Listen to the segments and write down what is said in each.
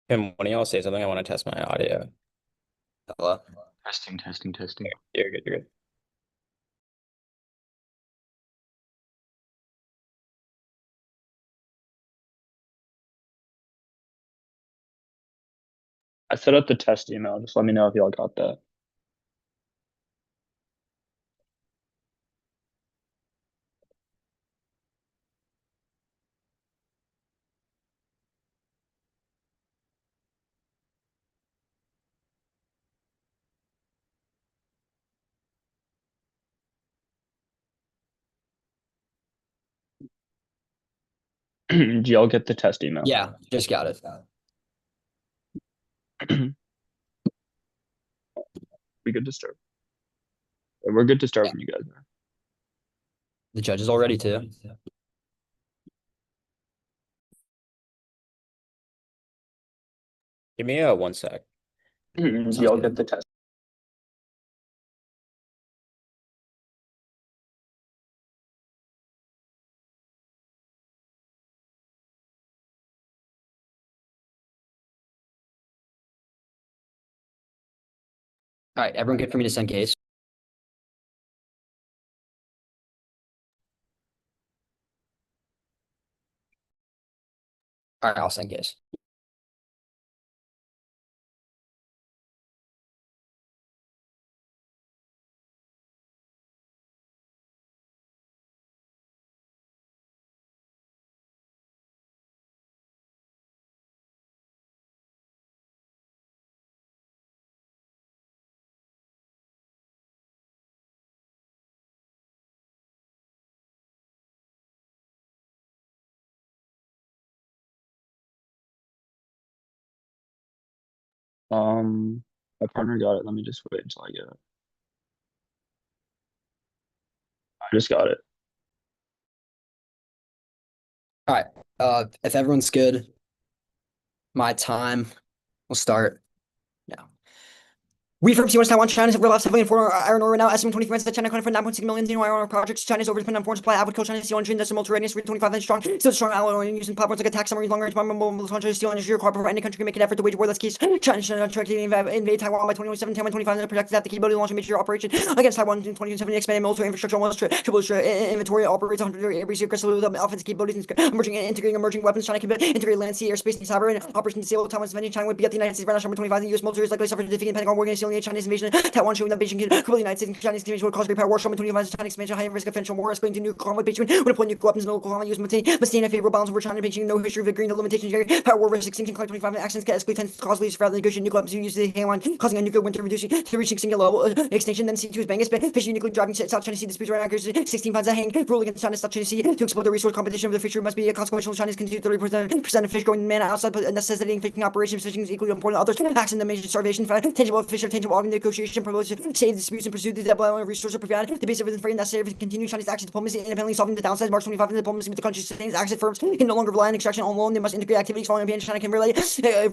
Tim, when y'all say something, I want to test my audio. Hello? Testing. You're good, you're good. I set up the test email. Just let me know if y'all got that. Did y'all get the test email? Yeah, just got it. We good to start. We're good to start Yeah. when you guys are. The judge is all ready too. Give me a 1 sec. Did Sounds y'all good. get the test? All right, everyone good for me to send case? All right, I'll send case. My partner got it. Let me just wait until I get it. I just got it. All right, if everyone's good, my time will start now. We from T1 Taiwan, China's left heavily for iron ore now. Estimate 20 that China accounted for 9.6 million new iron ore projects. China's over dependent on foreign supply. Average coal China's steel industry decimal radius 25 inch strong. Still strong alloy using platforms like attack summary, long range bomb, China's steel industry required for any country can make an effort to wage war. That's case. China trying to invade Taiwan by 2027, Taiwan 25 and projected that the capability to launch a major operation against Taiwan in 2027. Expanding military infrastructure almost triple inventory operates 100 every year aggressively with offensive capabilities emerging integrating emerging weapons. China can integrate land, sea, airspace, and cyber and operation disable Taiwan's defending China would be at the United States right now. Number 25, the U.S. military is likely to suffer defeat in Pentagon war against the Chinese invasion. Taiwan showing that Beijing can the United States and Chinese expansion would cause great power war. Showing 25 China expansion, high risk of eventual war, escalating to nuclear conflict. Beijing would deploy nuclear weapons, no local conflict, use maintain a favorable balance over China and Beijing. No history of agreeing, no limitations. Power war risk extinction, 25 actions can escalate tends to cause leads for negotiating nuclear weapons used to Taiwan, causing a nuclear winter, reducing to reaching single level extinction. Then C2 is banging, fishing nuclear driving South China Sea disputes right now. 16 finds a hang rule against China South China Sea to explode the resource competition of the fishery must be a consequential. China's continue 30% of fish going man outside, but necessitating fishing operations. Fishing is equally important to others. Acts in the major starvation, tangible fish of tangible organ negotiation, promotes save disputes and pursue the double resource of prevent the base of the frame necessary to continue Chinese action diplomacy independently solving the downside. March 25 diplomacy with the country's sustained access firms can no longer rely on extraction alone. They must integrate activities following opinion. China can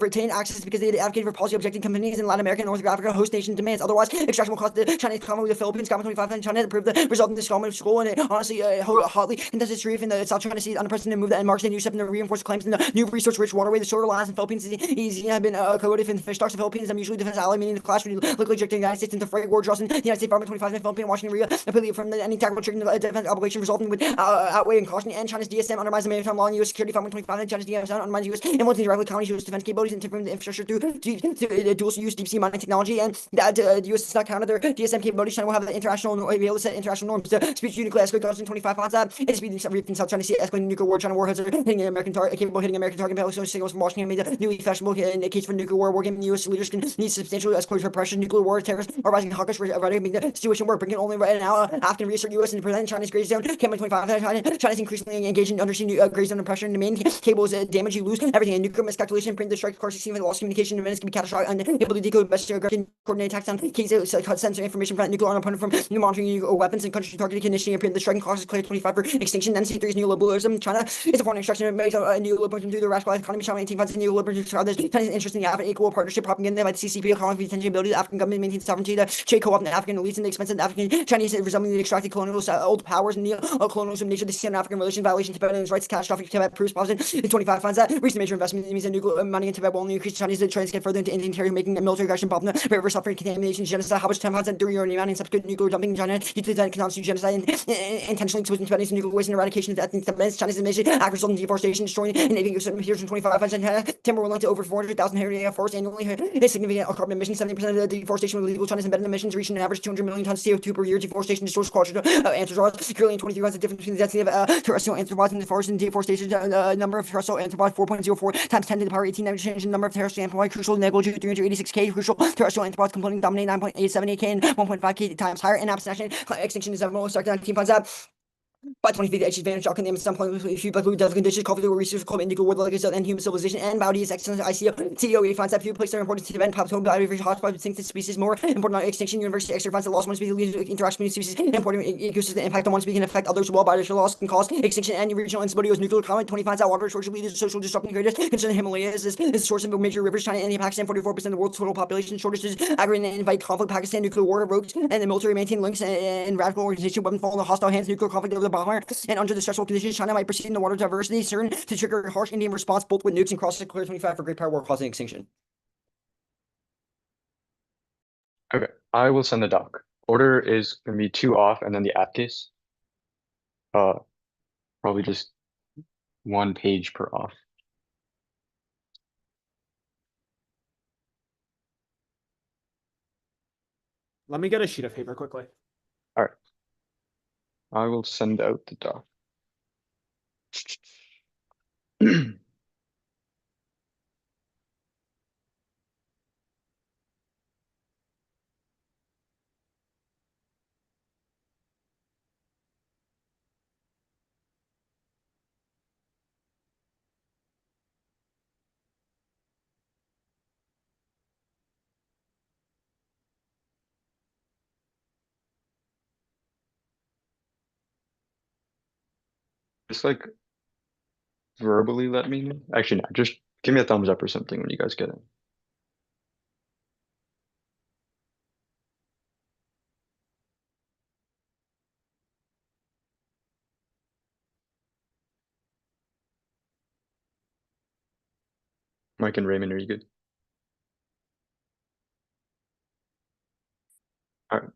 retain access because they advocate for policy objecting companies in Latin America and North Africa host nation demands. Otherwise, extraction will cost the Chinese economy. The Philippines, government 25 and China approved the result in this government school and honestly hotly contested street in the South China Sea. Unprecedented move that marks a new step in the reinforced claims in the new resource-rich waterway. The shorter lines in the Philippines easy have been coded in the fish stocks of the Philippines. I'm usually defense ally, meaning the clash with locally ejecting the United States into freight war draws in the United States Department 25 and Philippines, Washington, Rio, appealing from any tactical triggering defense obligation resulting with outweighing caution and China's DSM undermines the maritime law and U.S. security 525 and China's DSM undermines U.S. influence directly counties U.S. defense capabilities and improving the infrastructure through dual-use deep-sea mining technology and that the U.S. does not counter their DSM capabilities. China will have the international be able to set international norms to speed nuclear escalate caution 25 pounds up. It's speeding in South China Sea escalating nuclear war. China warheads are hitting an American target, capable of hitting American target. Palestinian signals from Washington made the newly fashionable in a case for nuclear war. Wargaming U.S. leaders can need substantial escalation pressure. Nuclear war terrorists are rising hawkish, ready to make the situation work. Bringing only right now after reassert U.S. and present China's gray zone. Campaign 25. China's increasingly engaged in undersea gray zone pressure. And the main cables damage, you lose everything. And nuclear miscalculation, bring the strike, course, with lost communication events can be catastrophic. Unable to decode best aggression, coordinate attacks on cases, sensor information from nuclear opponent from new monitoring nuclear weapons and country targeted conditioning. Appeared the striking causes clear 25 for extinction. Then C3 is neoliberalism. China is a foreign extraction. It makes a neoliberalism through the rationalized economy. China 18 funds neoliberalism. China's interest in the equal partnership propaganda by the CCP, economic attention ability African government maintains sovereignty to trade co-op in African elites and the expense of the African Chinese resembling the extracted colonial old powers and neo-colonialism nature. The Sino-African relations violation of Tibetan rights, catastrophic Tibet proves positive. In 25 finds that recent major investment means that nuclear money in Tibet will only increase Chinese trends get further into Indian territory, making a military aggression problem. River suffering contamination, genocide. How much time has that during uranium and subsequent nuclear dumping in China? Utilizing economics, genocide, and intentionally exposing Tibetans to nuclear waste and eradication of ethnic Tibetans. China's invasion, act resulting in deforestation, destroying and eating years from 25 timber rolling to over 400,000 hectares forests annually. It's significant carbon emissions. 70% of the deforestation with illegal China's embedded emissions, reaching an average 200 million tons CO2 per year. Deforestation destroys culture anthropods. Currently, in 23 runs the difference between the density of terrestrial anthropods in the forest and deforestation. Number of terrestrial anthropods 4.04 times 10 to the power 18. Never change the number of terrestrial anthropods. Crucial negligible 386k. Crucial terrestrial anthropods component dominate 9.878k and 1.5k times higher. And extinction is most starting 19 finds out. By 2050, the edge advantage can name some point if you blue devil conditions, coffee research, called indigo wood legacy and human civilization and body is excellent. CEO finds that few places are important to the event, plateau, biodiversity, hotspot, extinct species, more important on extinction, university, extra finds that loss one species leads to interaction between species, important ecosystem impact on one species can affect others as well. Biodiversity loss can cause extinction and regional instability with nuclear comment. 20 finds out water shortage leads to social disrupting creators. Concern the Himalayas is the source of major rivers. China and Pakistan, 44% of the world's total population shortages, aggravate and invite conflict. Pakistan, nuclear war, rogues, and the military maintain links and radical organization, weapon fall in the hostile hands, nuclear conflict over the bomber, and under the stressful conditions, China might proceed in the water diversity CERN to trigger harsh Indian response, both with nukes and cross clear 25 for great power war causing extinction. Okay, I will send the doc. Order is gonna be 2 off, and then the app case. Probably just 1 page per off. Let me get a sheet of paper quickly. All right. I will send out the doc. Just like verbally let me know. Actually, no, just give me a thumbs up or something when you guys get it. Mike and Raymond, are you good? All right.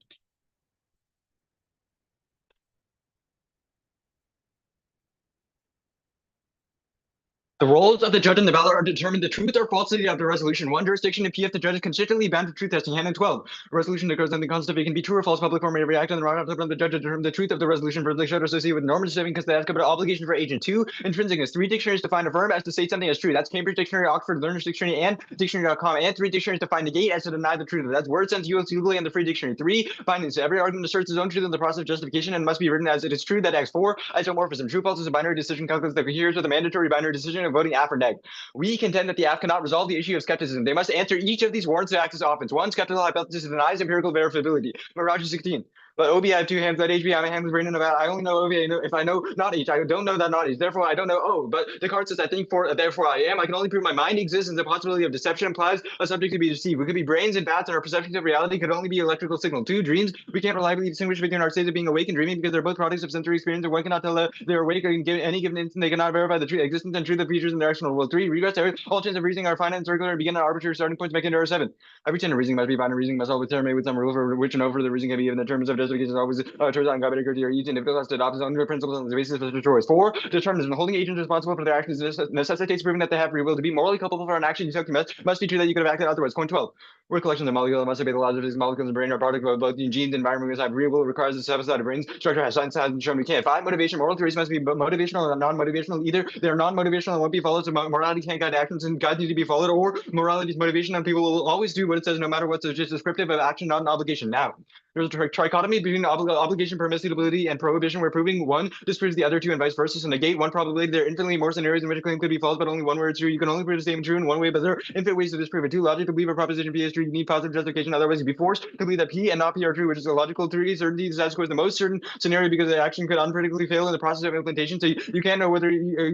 The roles of the judge and the ballot are to determine the truth or falsity of the resolution. One jurisdiction, if the judge is consistently bound to truth testing. Hand in 12. A resolution that goes in the constitution can be true or false. Public forum may react on the wrong of the judge to determine the truth of the resolution. For the should associate with normative saving because they ask about obligation for agent. 2. Intrinsicness. 3 dictionaries define affirm as to say something as true. That's Cambridge Dictionary, Oxford Learner's Dictionary, and Dictionary.com. And 3 dictionaries define negate as to deny the truth. That's word sense US legally and the Free Dictionary. 3 findings. Every argument asserts its own truth in the process of justification and must be written as it is true. That X. 4 isomorphism. True false is a binary decision calculus that coheres with a mandatory binary decision of voting aff or neg. We contend that the app cannot resolve the issue of skepticism. They must answer each of these warrants to act as offense. 1. Skeptical hypothesis denies empirical verifiability. Mirage 16. But OB, I have 2 hands. That HB, I have a hand with brain and about. I only know OB if I know not H. I don't know that not H. Therefore, I don't know O. But Descartes says I think for, therefore I am. I can only prove my mind exists, and the possibility of deception implies a subject to be deceived. We could be brains and bats, and our perceptions of reality could only be electrical signal. 2. Dreams. We can't reliably distinguish between our states of being awake and dreaming because they're both products of sensory experience, and one cannot tell they're awake in any given instant. They cannot verify the existence and truth of features in their external world. 3. Regress. All chains of reasoning are finite and circular and begin at arbitrary starting points making error 7. Every chain of reasoning must be binary. Reasoning must always terminate with some rule for which and over the reasoning can be given. The terms of justification always turns on God or each individual has to adopt his own principles on the basis of his choice. 4. Determinism. Holding agents responsible for their actions necessitates proving that they have free will. To be morally culpable for an action you took must be true that you could have acted otherwise. Point 12. Word collections of molecules must obey the laws of physics. Molecules in the brain are product of both genes. Environment must have free will. Requires a set of brains. Structure has science hasn't shown we can't. 5. Motivation. Moral theories must be motivational and non-motivational. Either they're non-motivational and won't be followed, so morality can't guide actions and guide need to be followed, or morality is motivation and people will always do what it says no matter what. So it's just descriptive of action, not an obligation. Now, there's a trichotomy dichotomy between obligation, permissibility, and prohibition, where proving one disproves the other two and vice versa. So negate one probability. There are infinitely more scenarios in which a claim could be false, but only one where it's true. You can only prove the statement true in one way, but there are infinite ways to disprove it. Too logic to believe a proposition P is true. You need positive justification. Otherwise, you'd be forced to believe that P and not P are true, which is a logical theory. Certainty is as the most certain scenario because the action could unpredictably fail in the process of implementation. So you can't know whether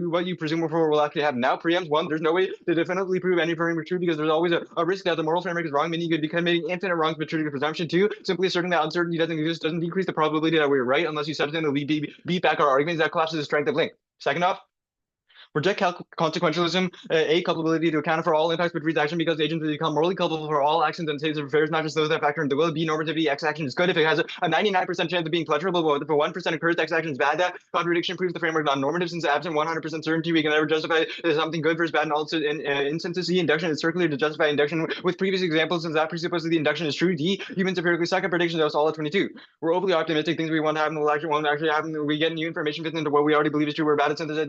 what you presume before will actually happen. Now, preempts one. There's no way to definitively prove any framework true because there's always a risk that the moral framework is wrong, meaning you could be committing infinite wrongs, but true to presumption. Two, simply asserting that uncertainty doesn't exist doesn't decrease the probability that we're right unless you substantially beat back our arguments. That collapses the strength of link. Second off, reject consequentialism, a culpability to account for all impacts but treats action because the agent will become morally culpable for all actions and states of affairs, not just those that factor in the will. B, normativity, X action is good if it has a 99% chance of being pleasurable, but if a 1% occurs, X action is bad. That contradiction proves the framework non-normative since absent 100% certainty, we can never justify something good versus bad, and also in instances, C, induction is circular to justify induction with previous examples since that presupposes the induction is true. D, humans empirically suck at predictions, that was all at 22. We're overly optimistic, things we want to happen will actually won't actually happen. We get new information fits into what we already believe is true. We're bad at synthesis,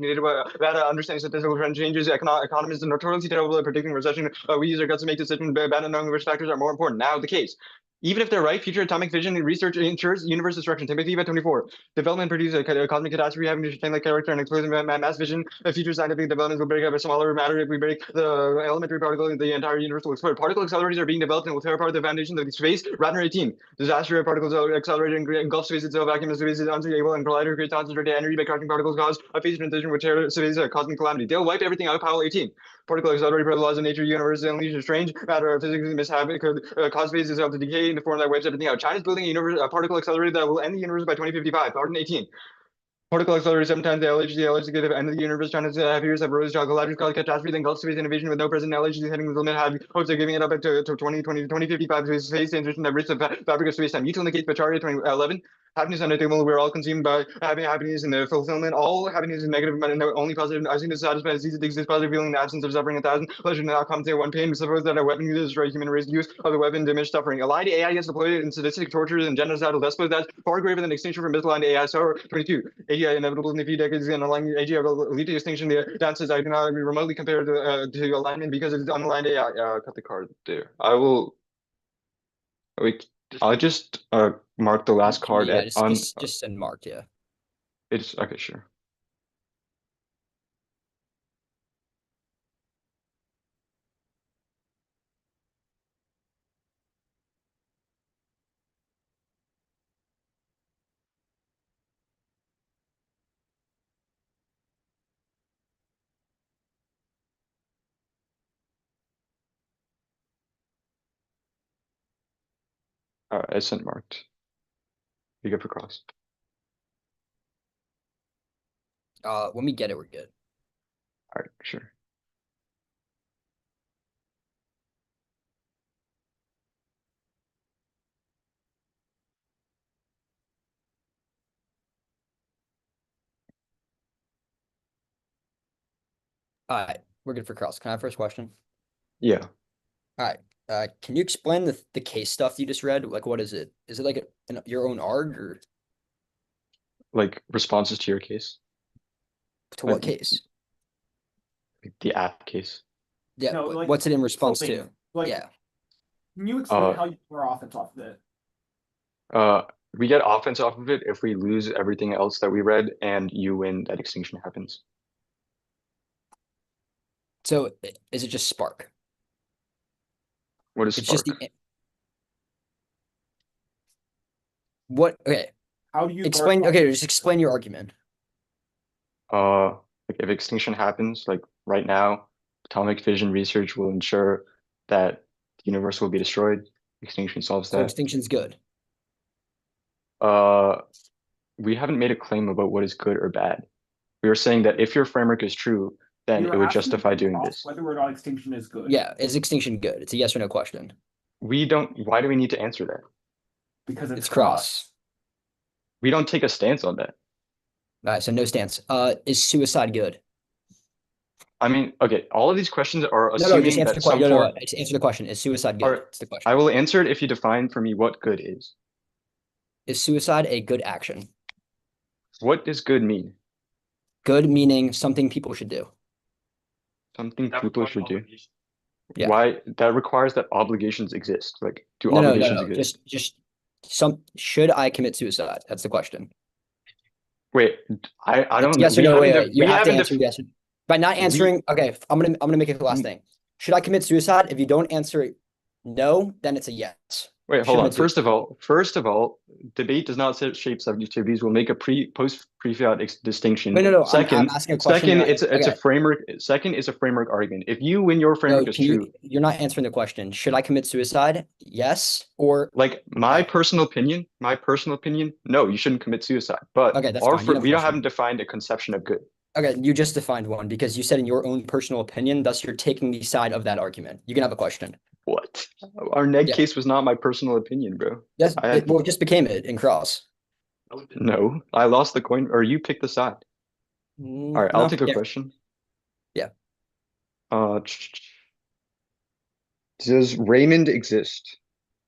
bad at understanding statistical trend changes. Economists are notoriously terrible at predicting recession. We use our guts to make decisions, bad at knowing which factors are more important. Now, the case. Even if they're right, future atomic fission research ensures universe destruction. Timothy by 24. Development produces a cosmic catastrophe having to retain like character and explosive mass vision. Future scientific developments will break up a smaller matter. If we break the elementary particle, the entire universe will explode. Particle accelerators are being developed and will tear apart the foundations of space. Ratner 18. Disaster particles accelerate and engulf space itself. Vacuum of space is unstable and collider creates concentrated energy by crashing particles cause a phase transition which tear space cosmic calamity. They'll wipe everything out. Powell 18. Particle accelerator laws of nature, universe, and leisure strange. Matter of physics mishap could cause phases itself to decay in the form that wipes everything out. China's building a particle accelerator that will end the universe by 2055. Barton 18. Particle accelerator 7 times the LHC could end of the universe. China's years have rose to a collateral catastrophe, then Gulf space innovation with no present LHC heading the limit, have hopes of giving it up to 2055 to space transition that risks the fabric of space time. Newton indicates Pacharia 2011. Happiness unattainable, we're all consumed by having happiness in the fulfillment. All happiness is negative, but only positive. I think to satisfy disease, it exists positive feeling in the absence of suffering. 1,000 pleasure not compensate one pain. Suppose that a weapon used to destroy human race, use of the weapon diminish suffering. Aligned AI gets deployed in sadistic tortures and genocidal despots. That's far greater than extinction from misaligned AI. So 22. AGI inevitable in a few decades, and aligned AGI will lead to extinction. The dances I do not remotely compare to alignment because it's unaligned AI. Cut the card there. I will. Wait. I'll just mark the last card Yeah, at just send marked, yeah. It's okay, sure. All right, I sent marked. You good for cross? When we get it, we're good. All right, sure. All right, we're good for cross. Can I have first question? Yeah. All right. Can you explain the case stuff you just read? Like, what is it? Is it like your own arg or Like responses to your case, to what case? like the app case. Yeah, No, like, what's it in response something. to? Like, Yeah. can you explain how you score offense off of it? We get offense off of it if we lose everything else that we read and you win, that extinction happens. So is it just Spark? What is It's Spark? just the what? Okay, How do you explain. guard Okay, just explain your argument. Like if extinction happens, like right now, atomic fission research will ensure that the universe will be destroyed. Extinction solves So that. extinction's good. We haven't made a claim about what is good or bad. We were saying that if your framework is true, then You're it would asking justify doing cross this. whether or not extinction is good. Yeah, is extinction good? It's a yes or no question. We don't, why do we need to answer that? Because It's cross. We don't take a stance on that. All right, so no stance. Is suicide good? I mean, okay, all of these questions are No, assuming just answer that the question. some No, form. just answer the question. Is suicide good? Alright, It's the question. I will answer it if you define for me what good is. Is suicide a good action? What does good mean? Good meaning something people should do. Something people should do. Yeah. Why? That requires that obligations exist. Like, do No, obligations exist? just Should I commit suicide? That's the question. Wait, I It's don't. yes or We no. haven't. Wait. You We have to haven't. answer yes. By not answering, okay, I'm gonna make it the last thing. Should I commit suicide? If you don't answer no, then it's a yes. Wait, Should hold on. commit suicide. First of all, debate does not shape subjectivities. We'll make a post-fiat distinction. Wait, no. I'm Second, asking a question. You're not it's a okay. framework. Second is a framework argument. If you win your No, framework is true, you're not answering the question. Should I commit suicide? Yes or like my personal opinion, no, you shouldn't commit suicide. But okay, that's fine. You have a we question. haven't defined a conception of good. Okay, you just defined one because you said in your own personal opinion, thus you're taking the side of that argument. You can have a question. What? Our neg Yeah. case was not my personal opinion, bro. Yes, I well, it just became it in cross. No, I lost the coin, or you picked the side. All right, I'll take a question. Yeah. Does Raymond exist?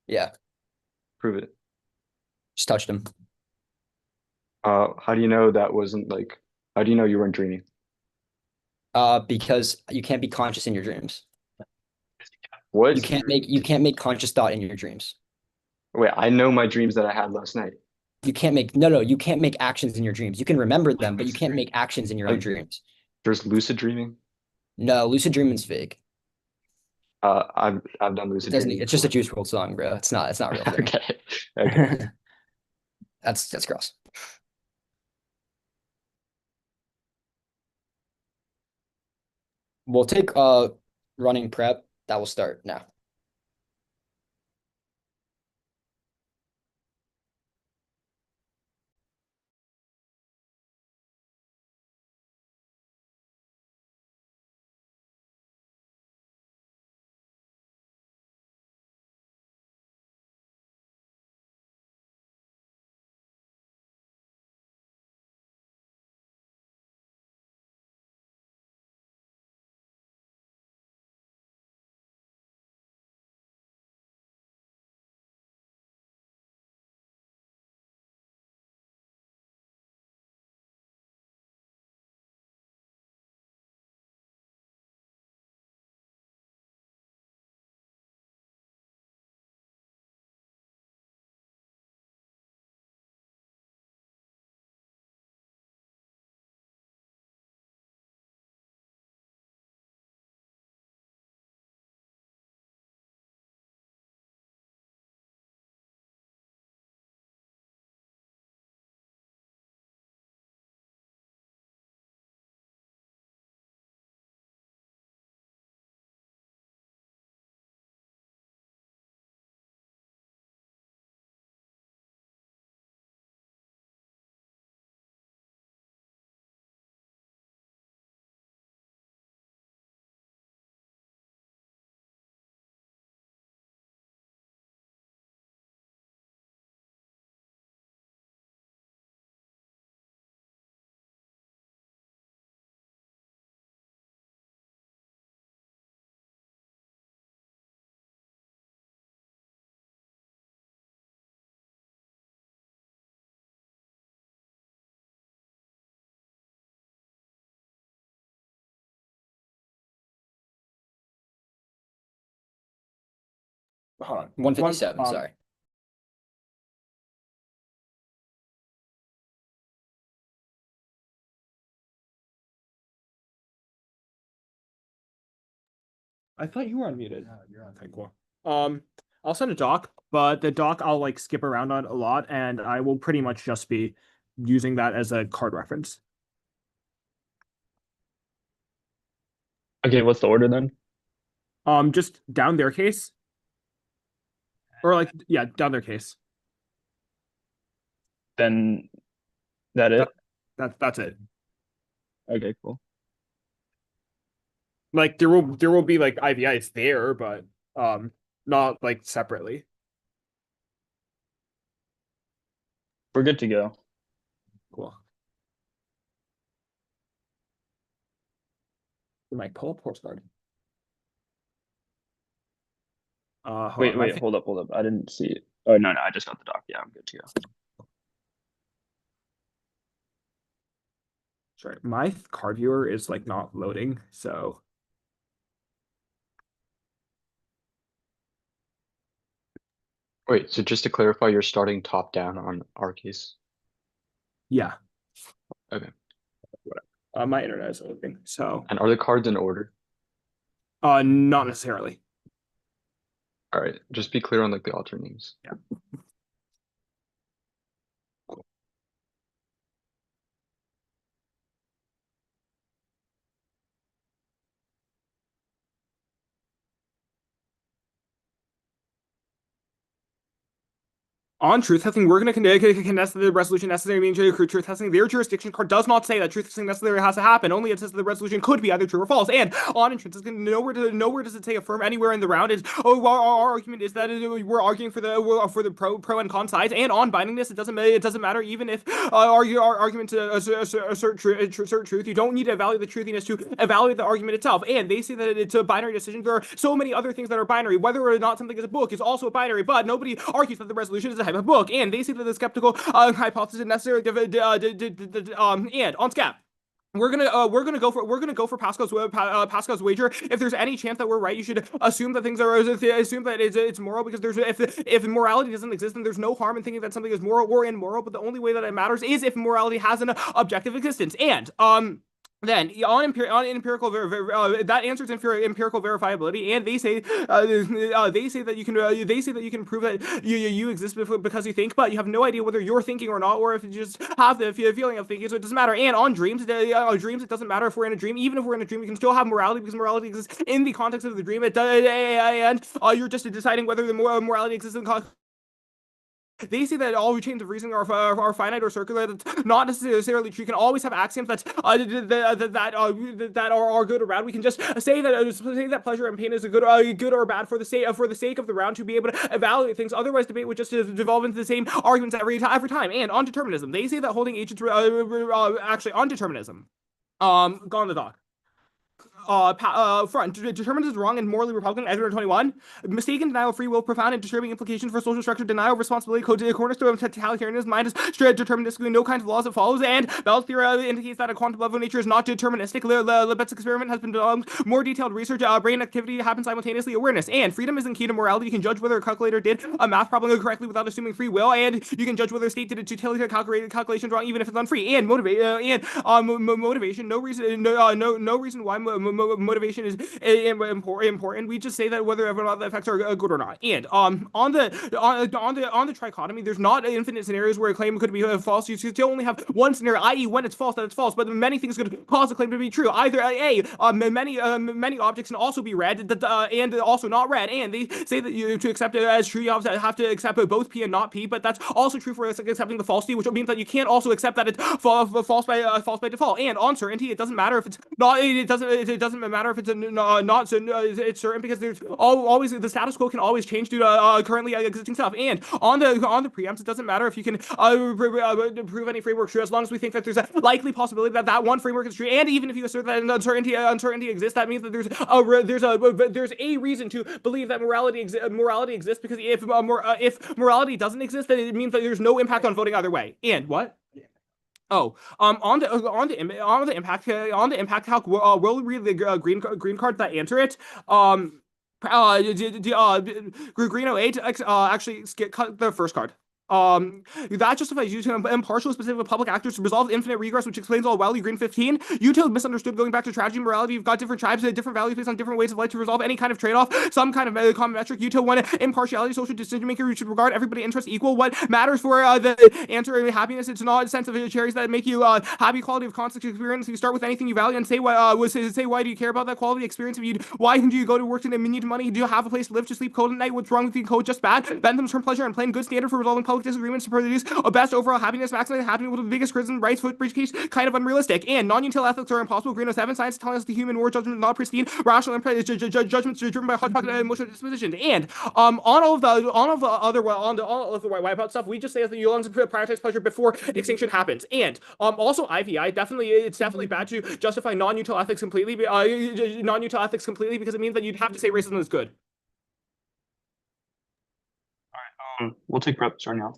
Yeah, Prove it. just touched him. How do you know that wasn't like? How do you know you weren't dreaming? Because you can't be conscious in your dreams. What? You can't make conscious thought in your dreams. Wait, I know my dreams that I had last night. You can't make you can't make actions in your dreams. You can remember them, but you can't make actions in your own dreams. There's lucid dreaming. No, lucid dreaming's fake. I've done lucid dreaming. It's just a Juice WRLD song, bro. It's not a real thing. Okay. That's gross. We'll take running prep. That will start now. Hold on. 157, sorry. I thought you were unmuted. You're on. Okay, cool. I'll send a doc, but the doc I'll like skip around on a lot, and I will pretty much just be using that as a card reference. Okay, what's the order then? Just down their case. Or like, yeah, down their case. Then that it? That's it. Okay, cool. Like there will be like IVIs there, but not like separately. We're good to go. Cool. We might pull a postcard. Wait, hold up. I didn't see it. Oh no, I just got the doc. Yeah, I'm good to go. Sorry, my card viewer is like not loading, so Wait, so just to clarify, you're starting top down on our case. Yeah. Okay. My internet is open, so And are the cards in order? not necessarily. All right, just be clear on like the alter names. Yeah. On truth testing, we're going to contest the resolution necessary means truth testing. Their jurisdiction card does not say that truth testing necessarily has to happen. Only it says that the resolution could be either true or false. And on intrinsic, nowhere does it say affirm anywhere in the round. Is our argument is that we're arguing for the pro and con sides. And on bindingness, it doesn't matter even if our argument to assert truth. You don't need to evaluate the truthiness to evaluate the argument itself. And they say that it's a binary decision. There are so many other things that are binary. Whether or not something is a book is also a binary. But nobody argues that the resolution is a a book, and they say that the skeptical hypothesis necessary. And on SCAP, we're gonna go for Pascal's wager. If there's any chance that we're right, you should assume that assume that it's moral, because if morality doesn't exist, then there's no harm in thinking that something is moral or immoral. But the only way that it matters is if morality has an objective existence. And then on empirical that answers empirical verifiability, and they say that you can prove that you exist because you think, but you have no idea whether you're thinking or not, or if you just have the feeling of thinking. So it doesn't matter. And on dreams, it doesn't matter if we're in a dream. Even if we're in a dream, we can still have morality, because morality exists in the context of the dream. And you're just deciding whether the morality exists in the context. They say that all chains of reasoning are finite or circular. That's not necessarily true. You can always have axioms that are good or bad. We can just say that pleasure and pain is a good or bad for the sake of the round, to be able to evaluate things. Otherwise, debate would just devolve into the same arguments every time. And on determinism, they say that holding agents actually on determinism. Gone the doc. Front determines is wrong and morally Republican. Ezra 21. Mistaken denial of free will, profound and disturbing implications for social structure. Denial of responsibility. Cornerstone of totalitarianism. Mind is deterministically no kind of laws that follows. And Bell's theory indicates that a quantum level of nature is not deterministic. Libet's experiment has been done. More detailed research. Brain activity happens simultaneously. Awareness and freedom isn't key to morality. You can judge whether a calculator did a math problem correctly without assuming free will, and you can judge whether a state did a utilitarian calculations wrong, even if it's unfree. And motivation. No reason why motivation is important. We just say that whether or not the effects are good or not. And on the trichotomy, there's not infinite scenarios where a claim could be false. You still only have one scenario, i.e., when it's false, that it's false. But many things could cause a claim to be true. Either many objects can also be read, and also not read. And they say that to accept it as true, you have to accept both P and not P. But that's also true for accepting the falsity, which means that you can't also accept that it's false by default. And on certainty, it doesn't matter if it's not. It doesn't matter if it's not so it's certain, because there's always the status quo can always change due to currently existing stuff. And on the preempts, it doesn't matter if you can prove any framework true, as long as we think that there's a likely possibility that one framework is true. And even if you assert that uncertainty exists, that means that there's a reason to believe that morality exists, because if morality doesn't exist, then it means that there's no impact on voting either way. And what? Oh, on the impact calc, we'll read the green cards that answer it. Green 08 actually cut the first card. That justifies using impartial specific public actors to resolve infinite regress, which explains all well. Green 15. Utah misunderstood. Going back to tragedy and morality, you've got different tribes, different values based on different ways of life to resolve any kind of trade-off, some kind of common metric. Utah 1. Impartiality, social decision maker. You should regard everybody interest equal. What matters for the answer of happiness? It's not a sense of cherries that make you happy. Quality of constant experience. You start with anything you value and say why do you care about that quality experience? Why do you go to work today? Need money? Do you have a place to live? To sleep cold at night? What's wrong with being cold? Just bad. Bentham's term pleasure and plain good standard for resolving public disagreements to produce a best overall happiness, maximizing happiness with the biggest criticism, rights, foot breach case, kind of unrealistic. And non-util ethics are impossible. Green 07. Science telling us the human war judgment is not pristine. Rational judgments are driven by hot pocket emotional disposition. And on all of the wipeout stuff, we just say that you long to prioritize pleasure before extinction happens. And also IVI, it's definitely bad to justify non-util ethics completely. Because it means that you'd have to say racism is good. All right, we'll take prep starting now.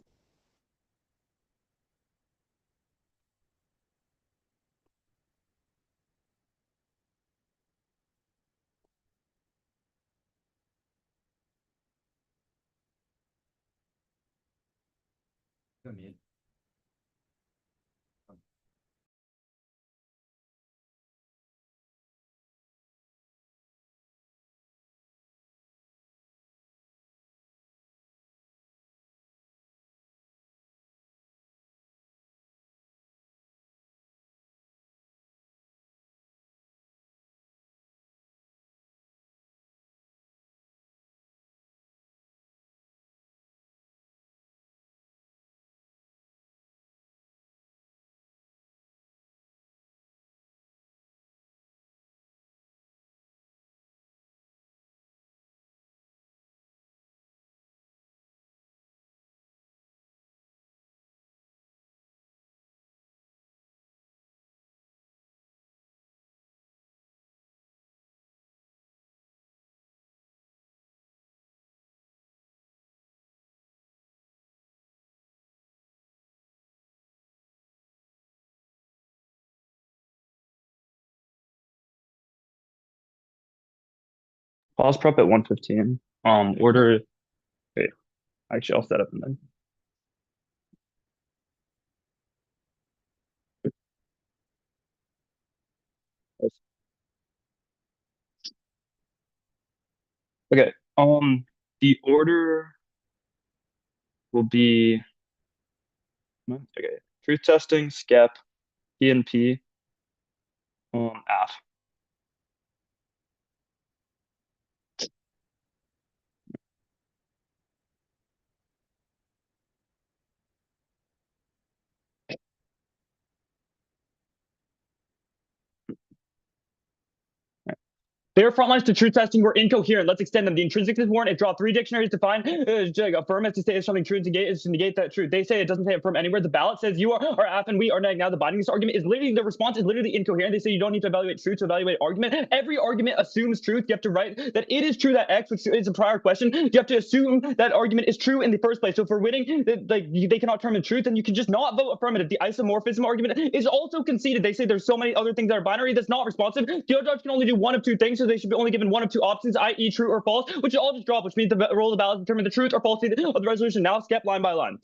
Pause prep at 1:15. Order. Wait, actually, I'll set up and then. Okay. The order will be. Okay. Truth testing, skep, PNP, AF. Their front lines to truth testing were incoherent. Let's extend them. The intrinsics is warrant. It draw 3 dictionaries to find affirm as to say it's something true, is to negate that truth. They say it doesn't say affirm anywhere. The ballot says you are F and we are neg. Now the binding this argument is literally, the response is literally incoherent. They say you don't need to evaluate truth to evaluate argument. Every argument assumes truth. You have to write that it is true that X, which is a prior question. You have to assume that argument is true in the first place. So for winning, they cannot determine truth, and you can just not vote affirmative. The isomorphism argument is also conceded. They say there's so many other things that are binary that's not responsive. The judge can only do one of 2 things, so they should be only given one of 2 options, i.e. true or false, which is all just drop, which means the roll of the ballot determine the truth or falsity of the resolution. Now skep line by line.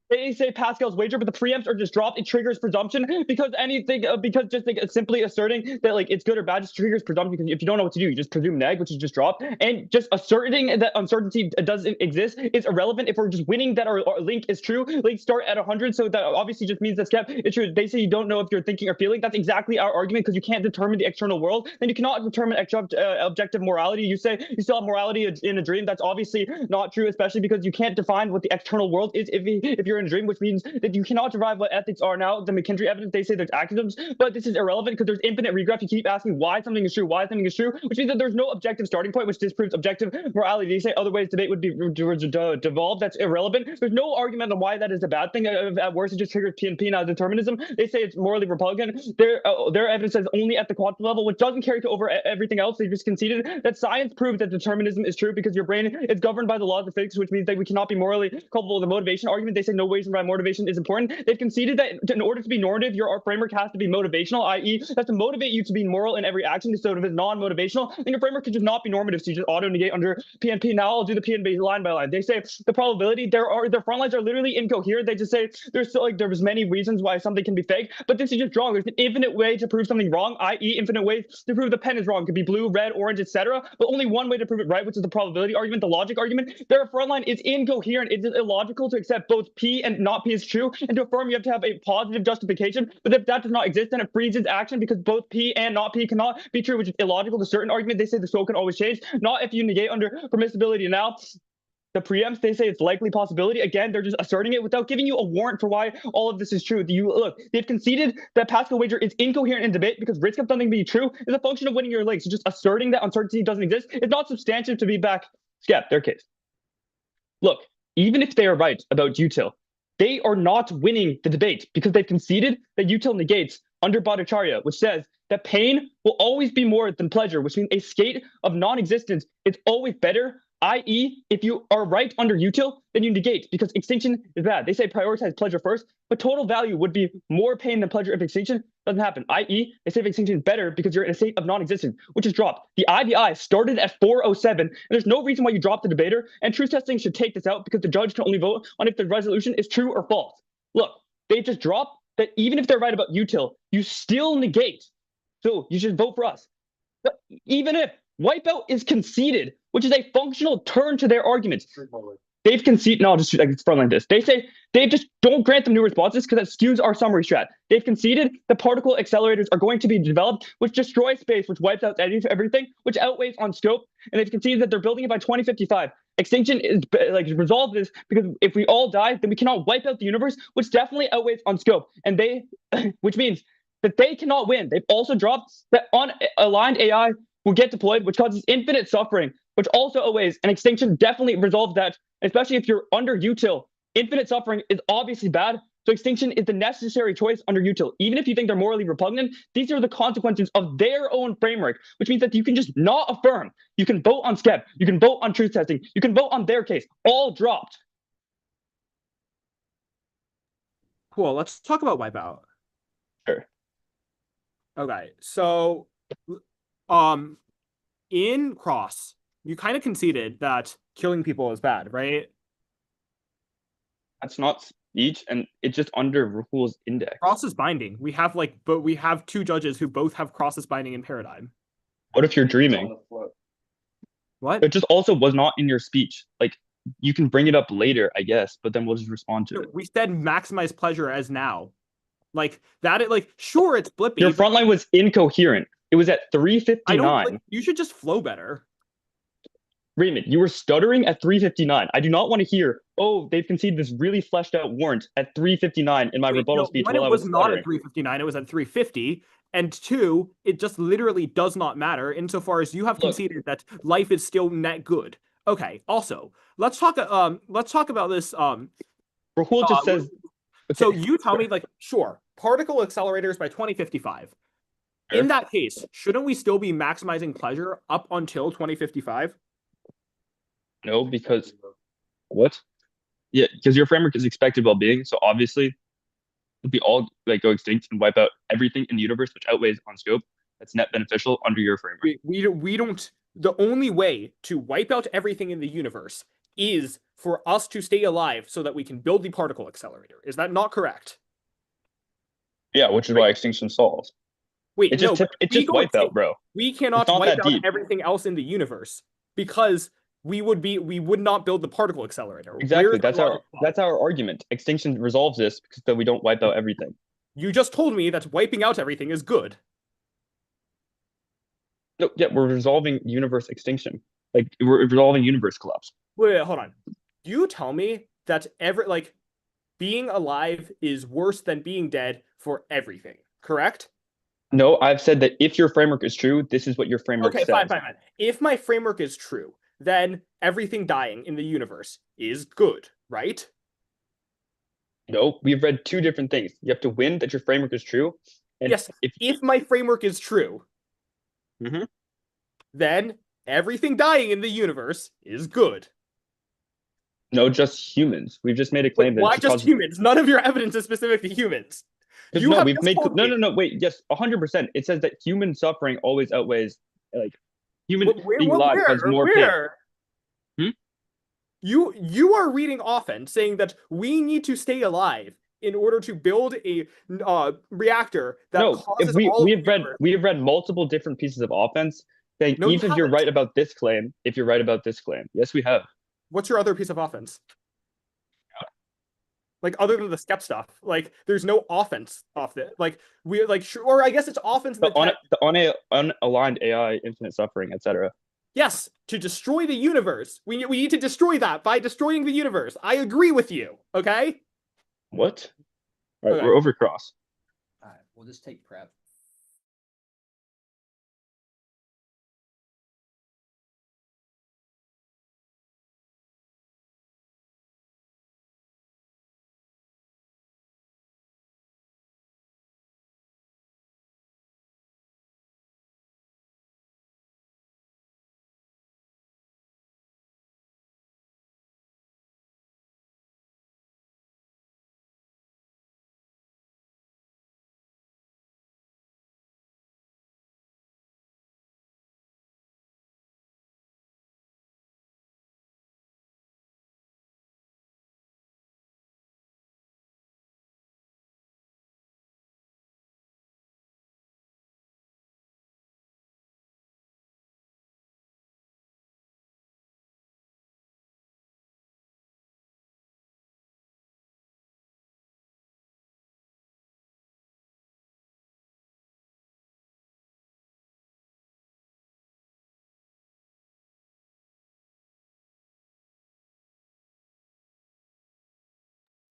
They say Pascal's wager, but the preempts are just dropped. It triggers presumption because anything, because just simply asserting that it's good or bad just triggers presumption. Because if you don't know what to do, you just presume neg, which is just dropped. And just asserting that uncertainty doesn't exist is irrelevant if we're just winning that our link is true. Links start at 100, so that obviously just means that skep is true. They say you don't know if you're thinking or feeling. That's exactly our argument, because you can't determine the external world. Then you cannot determine objective morality. You say you still have morality in a dream. That's obviously not true, especially because you can't define what the external world is if you're in a dream, which means that you cannot derive what ethics are. Now, the McKendry evidence, they say there's axioms, but this is irrelevant because there's infinite regraph. You keep asking why something is true, which means that there's no objective starting point, which disproves objective morality. They say other ways debate would be devolved. That's irrelevant. There's no argument on why that is a bad thing. At worst, it just triggers PNP, now determinism. They say it's morally Republican. Their evidence says only at the quantum level, which doesn't carry to over everything else. They just conceded that science proved that determinism is true because your brain is governed by the laws of physics, which means that we cannot be morally culpable of the motivation argument. They say no reason why motivation is important. They've conceded that in order to be normative, your framework has to be motivational, i.e. has to motivate you to be moral in every action. So if it's non-motivational, then your framework could just not be normative. So you just auto-negate under PNP. Now I'll do the PNP line by line. They say the probability, their front lines are literally incoherent. They just say there's still there's many reasons why something can be fake, but this is just wrong. There's an infinite way to prove something wrong, i.e. infinite ways to prove the pen is wrong. It could be blue, red, orange, etc. But only one way to prove it right, which is the probability argument, the logic argument. Their front line is incoherent. It's illogical to accept both P and not P is true, and to affirm you have to have a positive justification. But if that does not exist, then it freezes action because both P and not P cannot be true, which is illogical to certain argument. They say the scope can always change, not if you negate under permissibility. Now the preempts, they say it's likely possibility. Again, they're just asserting it without giving you a warrant for why all of this is true. They've conceded that Pascal wager is incoherent in debate because risk of something being true is a function of winning your links. So just asserting that uncertainty doesn't exist is not substantive to be back skep their case. Look, even if they are right about util, they are not winning the debate because they've conceded that util negates under Bhattacharya, which says that pain will always be more than pleasure, which means a state of non-existence is always better, i.e. if you are right under util, then you negate because extinction is bad. They say prioritize pleasure first, but total value would be more pain than pleasure if extinction doesn't happen, i.e. they say if extinction is better because you're in a state of non-existence, which is dropped. The IBI started at 407, and there's no reason why you drop the debater, and truth testing should take this out because the judge can only vote on if the resolution is true or false. look, they just dropped that even if they're right about util, you still negate. So you should vote for us. But even if wipeout is conceded, which is a functional turn to their arguments, they've conceded. No, I'll just like front like this. They say they just don't grant them new responses because that skews our summary strat. They've conceded the particle accelerators are going to be developed, which destroy space, which wipes out everything, which outweighs on scope. And they've conceded that they're building it by 2055. Extinction is like resolve this because if we all die, then we cannot wipe out the universe, which definitely outweighs on scope. And they, which means that they cannot win. They've also dropped that unaligned AI will get deployed, which causes infinite suffering, which also outweighs. And extinction definitely resolves that. Especially if you're under util, infinite suffering is obviously bad. So extinction is the necessary choice under util. Even if you think they're morally repugnant, these are the consequences of their own framework, which means that you can just not affirm. You can vote on SCEP. You can vote on truth testing. You can vote on their case. All dropped. Cool. Let's talk about wipeout. Sure. Okay. So, in Cross, you kind of conceded that killing people is bad, right? That's not speech, and it's just under rules index. Cross is binding. We have but we have two judges who both have Cross is binding in Paradigm. What if you're dreaming? What? It just also was not in your speech. Like, you can bring it up later, I guess, but then we'll just respond to it. We said maximize pleasure as now. Like that, sure, it's blippy. Your front line was incoherent. It was at 359. You should just flow better. Raymond, you were stuttering at 359. I do not want to hear, oh, they've conceded this really fleshed out warrant at 359 in my rebuttal speech while I was not stuttering. At 359, it was at 350. And two, it just literally does not matter insofar as you have conceded that life is still net good. Okay, also, let's talk about this. Rahul just says, okay, so you tell me, sure, particle accelerators by 2055. Sure. In that case, shouldn't we still be maximizing pleasure up until 2055? No, because what? Yeah, because your framework is expected well-being, so obviously we all go extinct and wipe out everything in the universe, which outweighs on scope. That's net beneficial under your framework. We don't. The only way to wipe out everything in the universe is for us to stay alive so that we can build the particle accelerator. Is that not correct? Yeah, which is why extinction solves. Wait, it's just wipeout, bro. We cannot wipe out everything else in the universe because we would not build the particle accelerator. Exactly. That's our argument. Extinction resolves this because then we don't wipe out everything. You just told me that wiping out everything is good. No, yeah, we're resolving universe extinction. We're resolving universe collapse. Wait, hold on. You tell me that being alive is worse than being dead for everything, correct? No, I've said that if your framework is true, this is what your framework says. Okay, fine. If my framework is true, then everything dying in the universe is good, right? No, we've read two different things. You have to win that your framework is true. And yes, if my framework is true, mm-hmm. then everything dying in the universe is good. No, just humans. We've just made a claim that why just humans? None of your evidence is specific to humans. We've made wait, yes, 100%. It says that human suffering always outweighs human being alive causes more pain. You are reading often saying that we need to stay alive in order to build a reactor that causes we have read multiple different pieces of offense saying even if you're right about this claim, yes, we have. What's your other piece of offense? Other than the SCEP stuff, there's no offense off it. Or I guess it's offense. The unaligned AI, infinite suffering, etc. Yes, to destroy the universe. We need to destroy that by destroying the universe. I agree with you. Okay. What? All right, we're over cross. All right, we'll just take prep.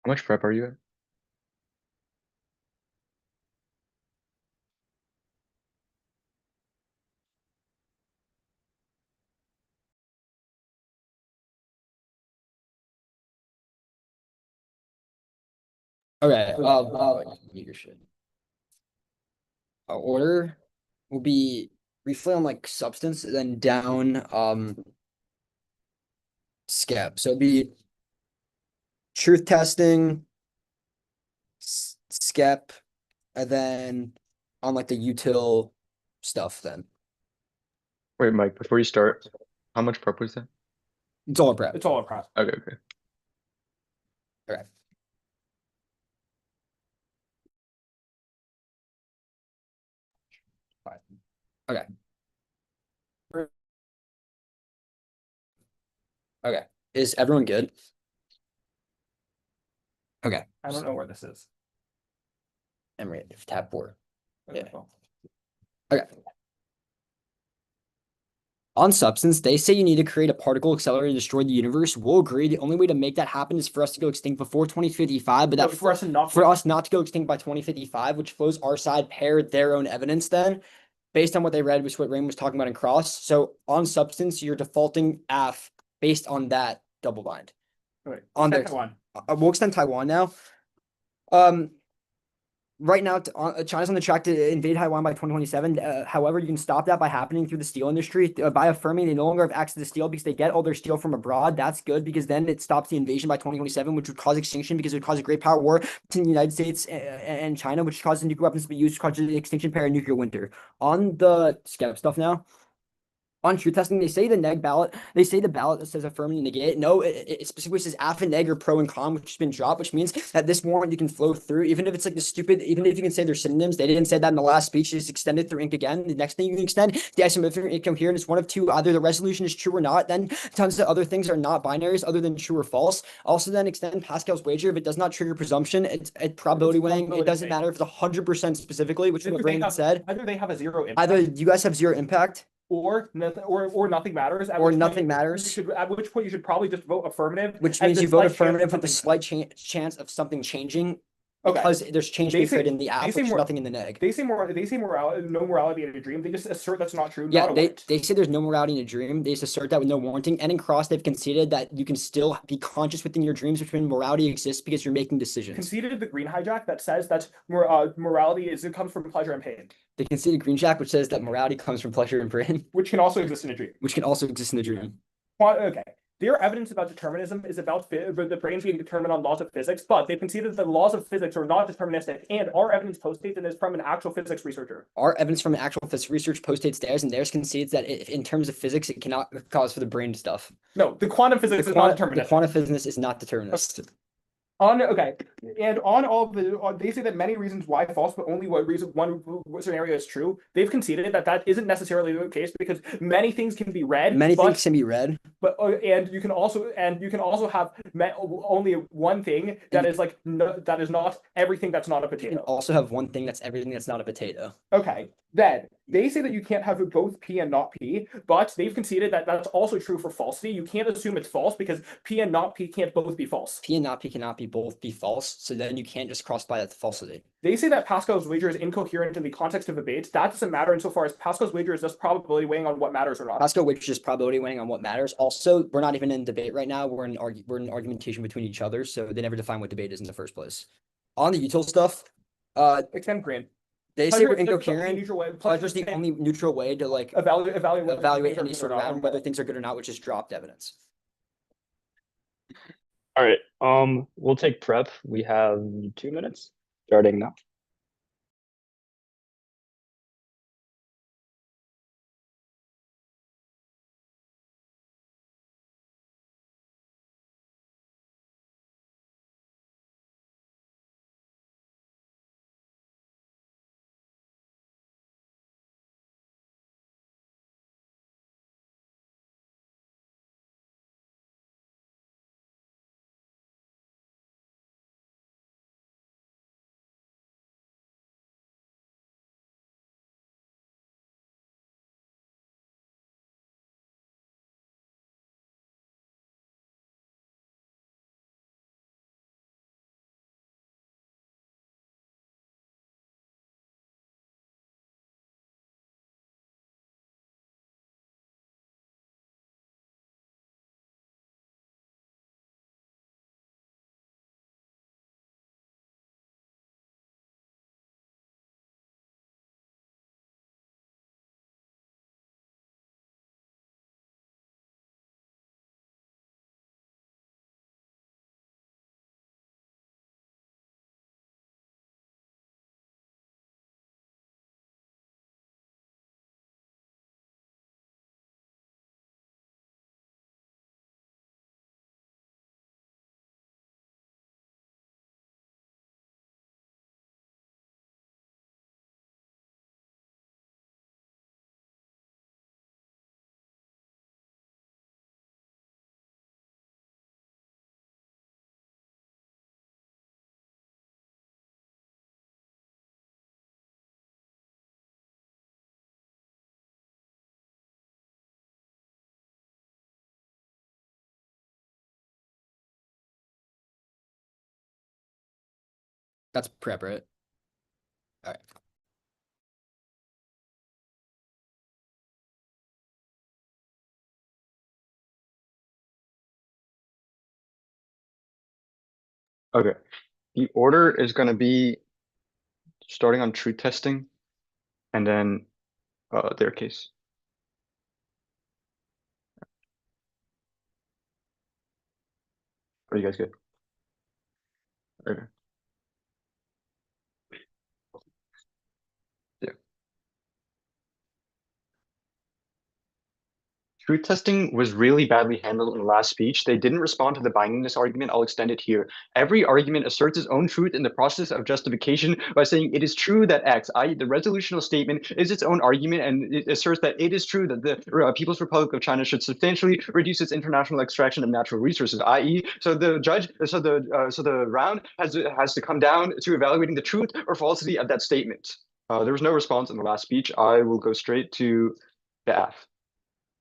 How much prep are you at? Okay. Your shit. Order will be briefly on like substance, then down skep. So it'd be truth testing, skep, and then on like the util stuff. Then Wait, Mike, before you start, how much prep was that? it's all prep. It's all across. Okay, okay. Okay. Okay. Okay. Is everyone good? Okay. I don't know where this is. Emery, tab 4. Yeah. Well, Okay. On substance, they say you need to create a particle accelerator to destroy the universe. We'll agree. The only way to make that happen is for us to go extinct before 2055, but no, that for us to not for us not to go extinct by 2055, which flows our side paired their own evidence then, based on what they read, which is what Raymond was talking about in cross. So on substance, you're defaulting AF based on that double bind. Wait, On extend their Taiwan. we'll extend Taiwan now. Right now, China's on the track to invade Taiwan by 2027. However, you can stop that by happening through the steel industry. By affirming they no longer have access to steel because they get all their steel from abroad. That's good because then it stops the invasion by 2027, which would cause extinction because it would cause a great power war between the United States and China, which causes nuclear weapons to be used, causes the extinction pair and nuclear winter. On the skep stuff now. On truth testing, they say the neg ballot, they say the ballot that says affirm and negate. No, it specifically says AF and neg or pro and con, which has been dropped, which means that this warrant you can flow through, even if it's like the stupid, even if you can say they're synonyms. They didn't say that in the last speech, just extend it through ink again. The next thing you can extend, the isometric incoherent is one of two. Either the resolution is true or not, then tons of other things are not binaries other than true or false. Also, then extend Pascal's wager. If it does not trigger presumption, it's probability weighing. It doesn't matter if it's 100% specifically, which is what Raymond said. Either they have a zero impact. Either you guys have zero impact. Or nothing, or nothing matters. Or nothing matters. At which point you should probably just vote affirmative. Which means you vote affirmative with the slight chance of something changing. Because there's change being created in the app, which is nothing in the neg. They say morality, no morality in a dream. They just assert that's not true. Yeah, they say there's no morality in a dream. They just assert that with no warranting. And in cross, they've conceded that you can still be conscious within your dreams, which means morality exists because you're making decisions. Conceded the green hijack that says that morality comes from pleasure and pain. They conceded green jack, which says that morality comes from pleasure and pain. Which can also exist in a dream. Which can also exist in a dream. Okay. Their evidence about determinism is about the brains being determined on laws of physics, but they've conceded that the laws of physics are not deterministic, and our evidence postdates and is from an actual physics researcher. Our evidence from an actual physics research postdates theirs, and theirs concedes that in terms of physics, it cannot cause for the brain stuff. No, the quantum physics is not deterministic. The quantum physics is not deterministic. And on all of the, they say that many reasons why false, but only one scenario is true. They've conceded that isn't necessarily the case because many things can be read. Many things can be read, but and you can also have only one thing that is like that is not everything that's not a potato. You can also have one thing that's everything that's not a potato. Okay, then they say that you can't have both P and not P, but they've conceded that that's also true for falsity. You can't assume it's false because P and not P can't both be false. P and not P cannot both be false, so then you can't just cross by that falsity. They say that Pascal's wager is incoherent in the context of debate. That doesn't matter insofar as Pascal's wager is just probability weighing on what matters or not. Pascal's wager is just probability weighing on what matters. Also, we're not even in debate right now. We're in argumentation between each other, so they never define what debate is in the first place. On the util stuff, extend green. They say we're incoherent. Pleasure is the only neutral way to like evaluate any sort of outcome, whether things are good or not, which is dropped evidence. All right. We'll take prep. We have 2 minutes starting now. That's prep, right? All right. Okay. The order is going to be starting on truth testing and then their case. Are you guys good? Okay. Yeah. Truth testing was really badly handled in the last speech. They didn't respond to the bindingness argument. I'll extend it here. Every argument asserts its own truth in the process of justification by saying it is true that X, i.e. the resolutional statement, is its own argument, and it asserts that it is true that the People's Republic of China should substantially reduce its international extraction of natural resources, i.e. so the round has to come down to evaluating the truth or falsity of that statement. There was no response in the last speech. I will go straight to the F.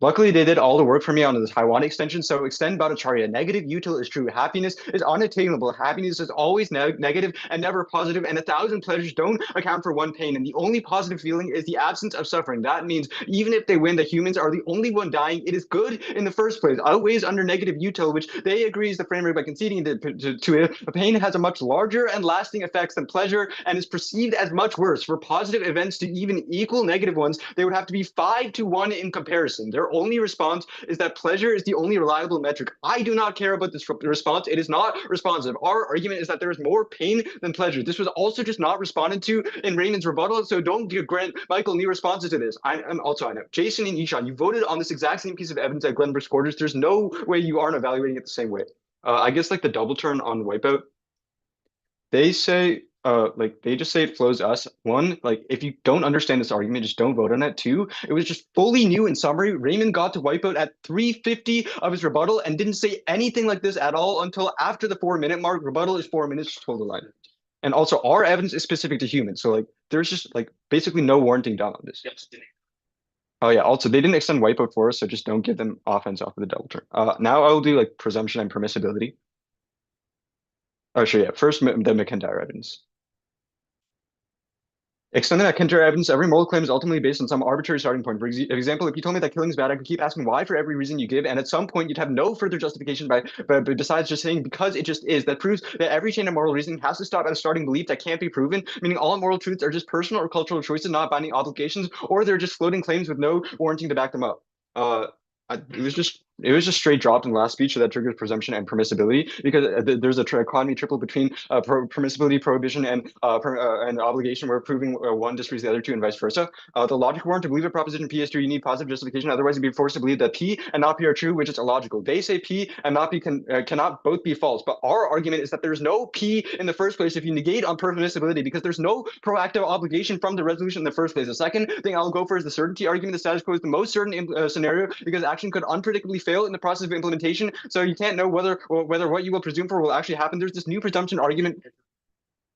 Luckily, they did all the work for me on the Taiwan extension. So extend Bhattacharya. Negative util is true. Happiness is unattainable. Happiness is always negative and never positive. And 1,000 pleasures don't account for one pain. And the only positive feeling is the absence of suffering. That means even if they win, the humans are the only one dying. It is good in the first place. Outweighs under negative util, which they agree is the frame rate by conceding to it. A pain has a much larger and lasting effects than pleasure and is perceived as much worse. For positive events to even equal negative ones, they would have to be 5-to-1 in comparison. Their only response is that pleasure is the only reliable metric. I do not care about this response. It is not responsive. Our argument is that there is more pain than pleasure. This was also just not responded to in Raymond's rebuttal, so don't grant Michael any responses to this. I know. Jason and Ishan, you voted on this exact same piece of evidence at Glenbrook's quarters. There's no way you aren't evaluating it the same way. I guess like the double turn on Wipeout, they say they just say it flows us. One, like if you don't understand this argument, just don't vote on it. Two, it was just fully new in summary. Raymond got to Wipeout at 350 of his rebuttal and didn't say anything like this at all until after the 4-minute mark. Rebuttal is 4 minutes total line. And also our evidence is specific to humans. So like there's just like basically no warranting done on this. Oh yeah, also they didn't extend Wipeout for us, so just don't give them offense off of the double turn. Now I will do like presumption and permissibility. Oh sure, yeah. First the McIntyre evidence. Extending that counter evidence, every moral claim is ultimately based on some arbitrary starting point. For example, if you told me that killing is bad, I could keep asking why for every reason you give, and at some point you'd have no further justification besides just saying because it just is. That proves that every chain of moral reasoning has to stop at a starting belief that can't be proven, meaning all moral truths are just personal or cultural choices, not binding obligations, or they're just floating claims with no warranting to back them up. It was just straight dropped in the last speech, so that triggers presumption and permissibility because there's a economy triple between permissibility, prohibition, and obligation where proving one disproves the other two and vice versa. The logic warrant to believe a proposition P is true, you need positive justification. Otherwise, you'd be forced to believe that P and not P are true, which is illogical. They say P and not P cannot both be false. But our argument is that there's no P in the first place if you negate on permissibility because there's no proactive obligation from the resolution in the first place. The second thing I'll go for is the certainty argument. The status quo is the most certain scenario because action could unpredictably fail in the process of implementation. So you can't know whether what you will presume for will actually happen. There's this new presumption argument.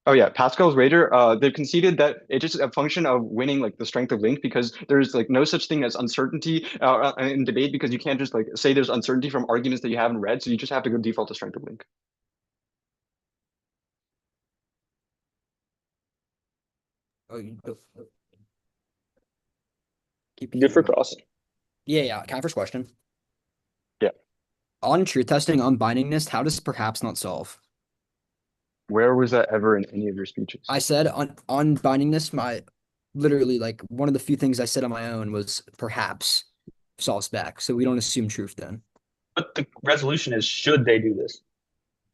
Oh yeah, Pascal's wager. They've conceded that it's just a function of winning like the strength of link because there's like no such thing as uncertainty in debate because you can't just like say there's uncertainty from arguments that you haven't read. So you just have to go default to strength of link. Good for cross. Yeah. Can I first question? Yeah. On truth testing, on bindingness, how does perhaps not solve? Where was that ever in any of your speeches? I said on bindingness, my literally like one of the few things I said on my own was perhaps solves back. So we don't assume truth then. But the resolution is should they do this?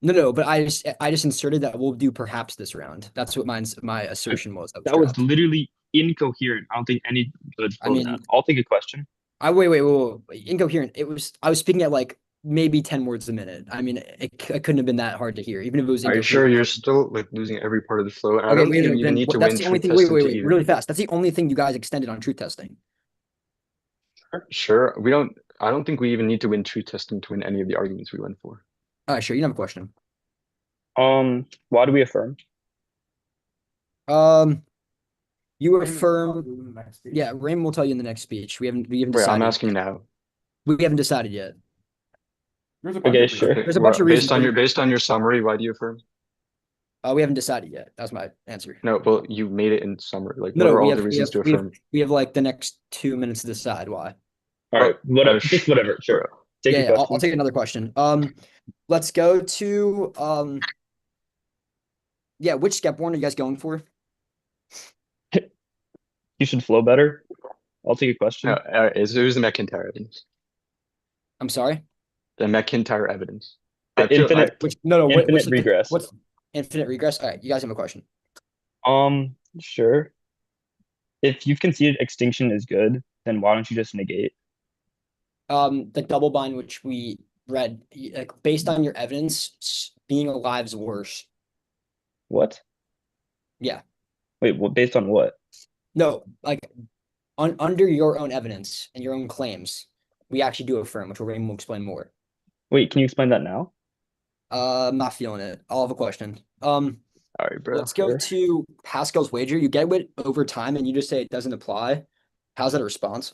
No, but I just inserted that we'll do perhaps this round. That's what my assertion was. That was literally incoherent. I don't think any good. I mean, I'll take a question. Wait. Incoherent. I was speaking at like maybe 10 words a minute. I mean, it couldn't have been that hard to hear, even if it was. Are you sure you're still like losing every part of the flow? I Okay, don't think you even need to win truth testing. Wait, really fast. That's the only thing you guys extended on truth testing. Sure. I don't think we even need to win truth testing to win any of the arguments we went for. Sure. You have a question. Why do we affirm? You affirm. Yeah, Raymond will tell you in the next speech. We haven't Wait, decided. I'm asking now. We haven't decided yet. Okay, sure. There's a bunch of reasons. Based on your summary, why do you affirm? We haven't decided yet. That's my answer. No, well, you made it in summary. Like, No, what no, are we all have the we reasons have to we have affirm? we have like the next 2 minutes to decide why. All right, whatever. sh- Just whatever. Sure. bro. Take Yeah, your yeah, I'll question. take another question. Let's go to yeah, which Skepborn are you guys going for? You should flow better. I'll take a question. No, it was the McIntyre evidence. I'm sorry. The McIntyre evidence. The I feel infinite- Which no, Infinite what's regress. what's infinite regress? All right, you guys have a question. Sure. If you've conceded extinction is good, then why don't you just negate? The double bind which we read, like based on your evidence, being alive's worse. What? Yeah. Wait, well, based on what? No, like under your own evidence and your own claims, we actually do affirm, which we'll explain more. Wait, can you explain that now? I'm not feeling it. I'll have a question. all right, bro. Let's go Sure. to Pascal's wager. You get it over time and you just say it doesn't apply. How's that a response?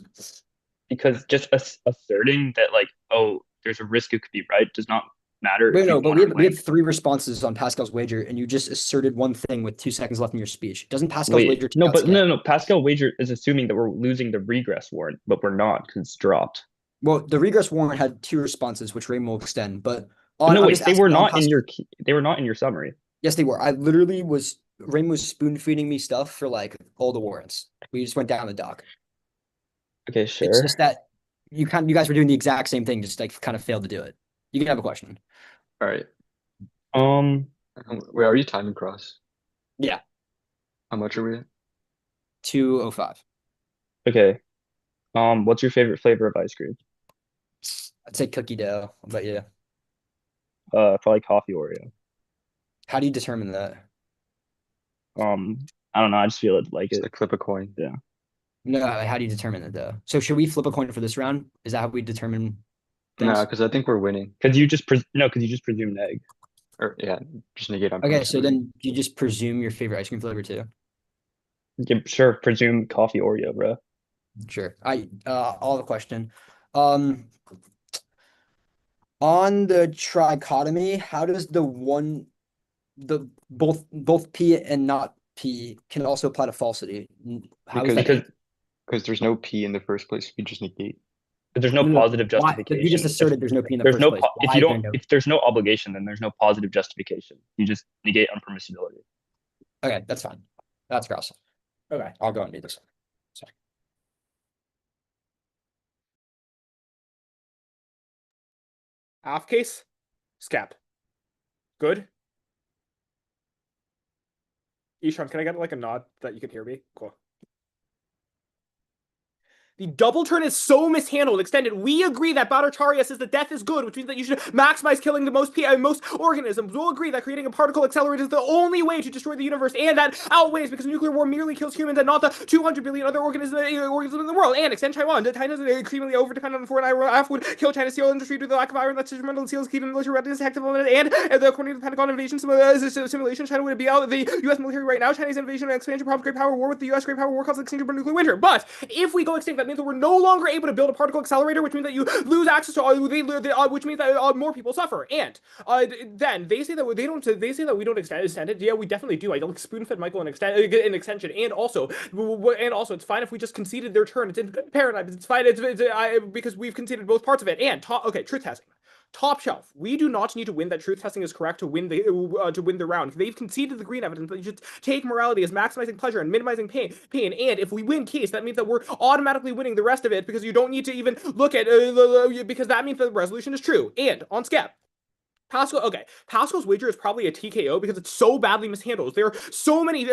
Because just asserting that, like, oh, there's a risk it could be right does not matter. Wait, if you no, but want we to have claim. 3 responses on Pascal's wager, and you just asserted one thing with 2 seconds left in your speech. Doesn't Pascal's Wait, wager no, count but scale? no. Pascal wager is assuming that we're losing the regress warrant, but we're not because it's dropped. Well, the regress warrant had 2 responses, which Raymond will extend, but But no, I'm wait, just they asking were on not in Pascal- your they were not in your summary. Yes, they were. I literally was Raymond was spoon feeding me stuff for like all the warrants. We just went down the dock. Okay, It's sure. just that you guys were doing the exact same thing, just like kind of failed to do it. You can have a question. All right. Wait, are you timing cross? Yeah. How much are we at? 205. okay. What's your favorite flavor of ice cream? I'd say cookie dough, but yeah. Probably coffee Oreo. How do you determine that? I don't know. I just feel it like Just it. like flip a coin. Yeah. No, like, how do you determine that though? So should we flip a coin for this round? Is that how we determine No, things? because I think we're winning. Because you just presume neg. Or yeah, just negate on. Okay, so permissibility. then you just presume your favorite ice cream flavor too. Yeah, sure, presume coffee Oreo, bro. Sure. I'll have a question. On the trichotomy, how does both P and not P can also apply to falsity? How is Because- that? Because there's no P in the first place, you just negate. But there's no No, positive Why? justification. You just asserted there's no P in the There's first no place. if Why you is there don't no- if there's no obligation, then there's no positive justification. You just negate unpermissibility. Okay, that's fine. That's gross. Okay, I'll go and do this. Sorry. Half case. Scap. Good. Ishan, can I get like a nod that you can hear me? Cool. The double turn is so mishandled, extended. We agree that Bhattacharya says that death is good, which means that you should maximize killing the most organisms. We'll agree that creating a particle accelerator is the only way to destroy the universe, and that outweighs because nuclear war merely kills humans and not the 200 billion other organisms in the world. And extend Taiwan. China's extremely over-dependent on foreign iron would kill China's steel industry due to the lack of iron that's instrumental in steel's key to military readiness, active and according to the Pentagon invasion simulation, China would be out the U.S. military right now. China's invasion and expansion prompts great power war with the U.S. great power war caused extinction of nuclear winter. But if we go extinct, that means that we're no longer able to build a particle accelerator, which means that you lose access to which means that more people suffer. And then they say that they don't. They say that we don't extend it. Yeah, we definitely do. I like spoon-fed Michael an extension, and also it's fine if we just conceded their turn. It's in paradigm. It's fine. Because we've conceded both parts of it. And truth testing. Top shelf. We do not need to win that truth testing is correct to win the round. They've conceded the green evidence that you should take morality as maximizing pleasure and minimizing pain. And if we win case, that means that we're automatically winning the rest of it because you don't need to even look at because that means that the resolution is true. And on Skep. Pascal's wager is probably a TKO because it's so badly mishandled. There are so many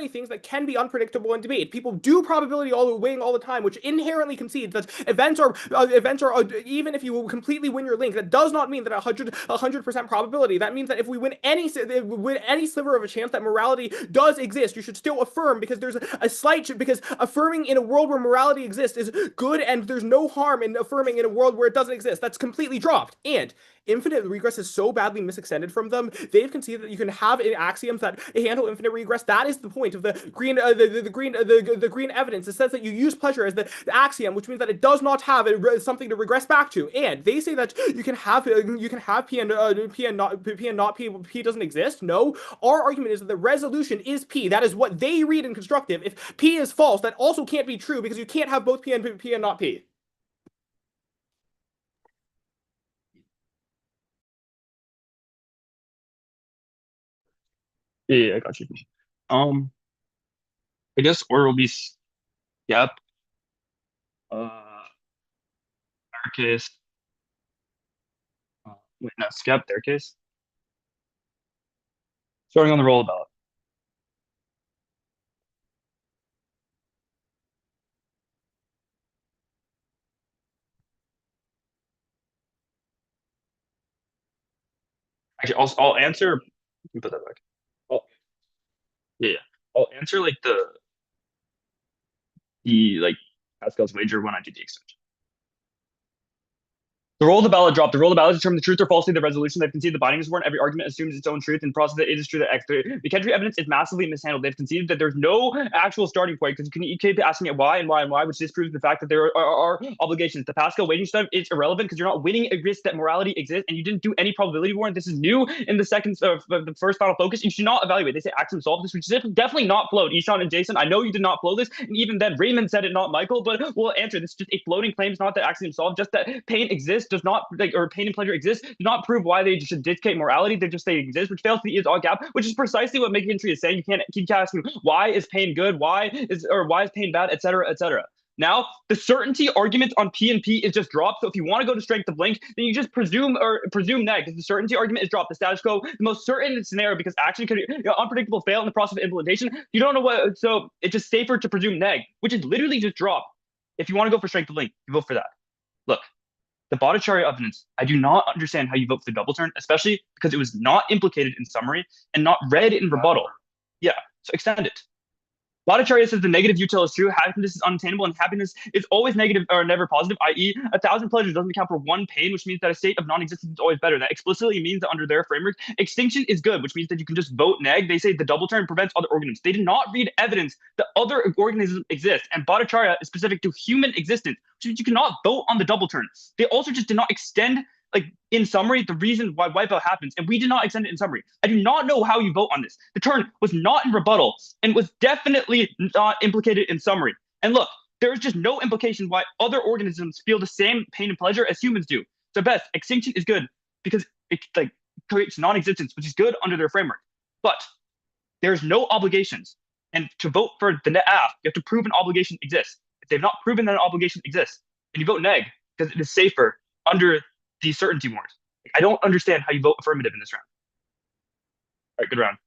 things that can be unpredictable in debate. People do probability weighing all the time, which inherently concedes that events are even if you completely win your link, that does not mean that 100% probability. That means that if we win any sliver of a chance that morality does exist, you should still affirm because there's a slight because affirming in a world where morality exists is good, and there's no harm in affirming in a world where it doesn't exist. That's completely dropped. And infinite infinite regress is so badly misextended from them, they've conceded that you can have axioms that handle infinite regress. That is the point of the green evidence. It says that you use pleasure as the axiom, which means that it does not have something to regress back to. And they say that you can have p and not p doesn't exist. No, our argument is that the resolution is p. That is what they read in constructive. If p is false, that also can't be true because you can't have both p and not p. Yeah, I got you. I guess order will be skep, staircase. Wait, no, skep, staircase. Starting on the roll ballot. Actually, I'll answer. You can put that back. Oh, yeah, yeah. I'll answer like the like Pascal's wager when I do the extension. The roll of the ballot drop. The roll of the ballot determine the truth or falsity of the resolution. They've conceded the binding is warrant. Every argument assumes its own truth and process that it is true that X. The country evidence is massively mishandled. They've conceded that there's no actual starting point because you keep asking it why and why and why, which disproves the fact that there are obligations. The Pascal waiting stuff is irrelevant because you're not winning a risk that morality exists, and you didn't do any probability warrant. This is new in the first final focus. You should not evaluate. They say axiom solve this, which is definitely not flowed. Ishan and Jason, I know you did not flow this, and even then Raymond said it, not Michael. But we'll answer. This is just a floating claim. It's not that axiom solve. Just that pain exists does not or pain and pleasure exist do not prove why they should dictate morality. They just say exist, which fails to the is-all gap, which is precisely what making entry is saying. You can't keep asking why is pain good, why is pain bad, etc., etc. Now, the certainty argument on P and P is just dropped. So if you want to go to strength of link, then you just presume neg. Because the certainty argument is dropped. The status quo, the most certain scenario, because action could unpredictable fail in the process of implementation. You don't know what, so it's just safer to presume neg, which is literally just dropped. If you want to go for strength of link, you vote for that. Look. The Bhattacharya evidence, I do not understand how you vote for the double turn, especially because it was not implicated in summary and not read in rebuttal. Yeah, so extend it. Bhattacharya says the negative util is true, happiness is unattainable, and happiness is always negative or never positive, i.e., 1,000 pleasures doesn't account for one pain, which means that a state of non-existence is always better. That explicitly means that under their framework, extinction is good, which means that you can just vote neg. They say the double turn prevents other organisms. They did not read evidence that other organisms exist, and Bhattacharya is specific to human existence, which means you cannot vote on the double turn. They also just did not extend in summary, the reason why wipeout happens, and we did not extend it in summary. I do not know how you vote on this. The turn was not in rebuttal and was definitely not implicated in summary. And look, there is just no implication why other organisms feel the same pain and pleasure as humans do. So best, extinction is good because it creates non-existence, which is good under their framework. But there's no obligations. And to vote for the net aff, you have to prove an obligation exists. If they've not proven that an obligation exists, then you vote neg because it is safer under the certainty warrant. I don't understand how you vote affirmative in this round. All right, good round.